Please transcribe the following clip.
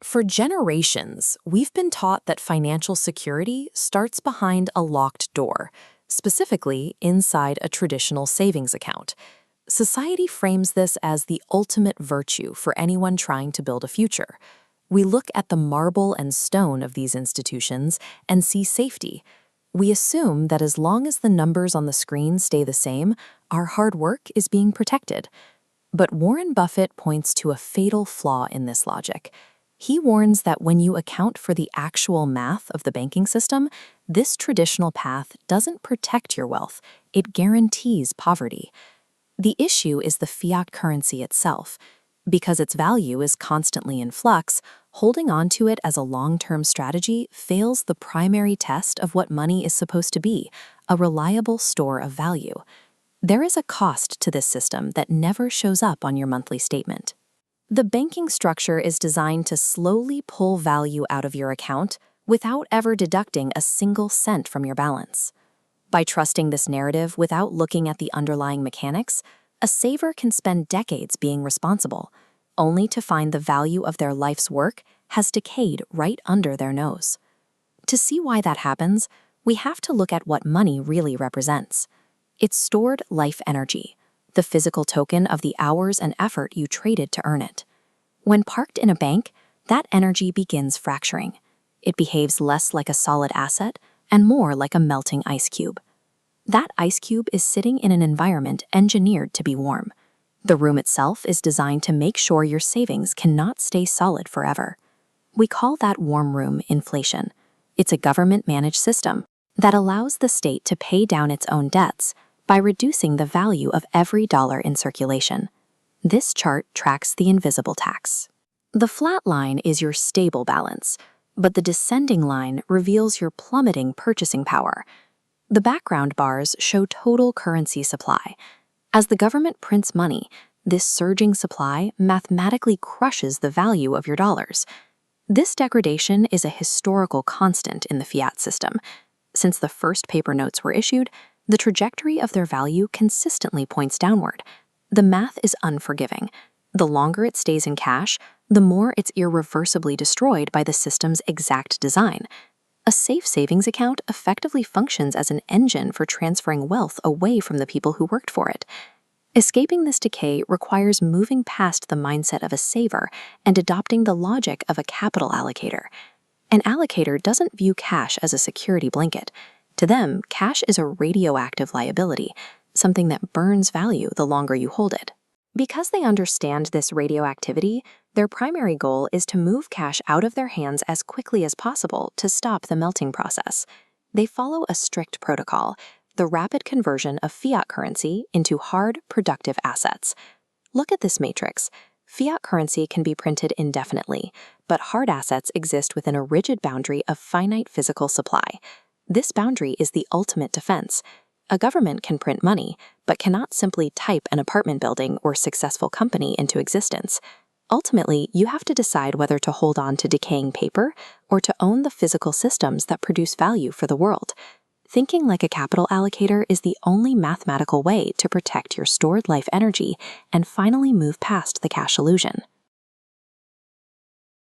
For generations, we've been taught that financial security starts behind a locked door, specifically inside a traditional savings account. Society frames this as the ultimate virtue for anyone trying to build a future. We look at the marble and stone of these institutions and see safety. We assume that as long as the numbers on the screen stay the same, our hard work is being protected. But Warren Buffett points to a fatal flaw in this logic. He warns that when you account for the actual math of the banking system, this traditional path doesn't protect your wealth, it guarantees poverty. The issue is the fiat currency itself. Because its value is constantly in flux, holding on to it as a long-term strategy fails the primary test of what money is supposed to be, a reliable store of value. There is a cost to this system that never shows up on your monthly statement. The banking structure is designed to slowly pull value out of your account without ever deducting a single cent from your balance. By trusting this narrative without looking at the underlying mechanics, a saver can spend decades being responsible, only to find the value of their life's work has decayed right under their nose. To see why that happens, we have to look at what money really represents. It's stored life energy, the physical token of the hours and effort you traded to earn it. When parked in a bank, that energy begins fracturing. It behaves less like a solid asset and more like a melting ice cube. That ice cube is sitting in an environment engineered to be warm. The room itself is designed to make sure your savings cannot stay solid forever. We call that warm room inflation. It's a government-managed system that allows the state to pay down its own debts by reducing the value of every dollar in circulation. This chart tracks the invisible tax. The flat line is your stable balance, but the descending line reveals your plummeting purchasing power. The background bars show total currency supply. As the government prints money, this surging supply mathematically crushes the value of your dollars. This degradation is a historical constant in the fiat system. Since the first paper notes were issued, the trajectory of their value consistently points downward. The math is unforgiving. The longer it stays in cash, the more it's irreversibly destroyed by the system's exact design. A safe savings account effectively functions as an engine for transferring wealth away from the people who worked for it. Escaping this decay requires moving past the mindset of a saver and adopting the logic of a capital allocator. An allocator doesn't view cash as a security blanket. To them, cash is a radioactive liability, something that burns value the longer you hold it. Because they understand this radioactivity, their primary goal is to move cash out of their hands as quickly as possible to stop the melting process. They follow a strict protocol, the rapid conversion of fiat currency into hard, productive assets. Look at this matrix. Fiat currency can be printed indefinitely, but hard assets exist within a rigid boundary of finite physical supply. This boundary is the ultimate defense. A government can print money, but cannot simply type an apartment building or successful company into existence. Ultimately, you have to decide whether to hold on to decaying paper or to own the physical systems that produce value for the world. Thinking like a capital allocator is the only mathematical way to protect your stored life energy and finally move past the cash illusion.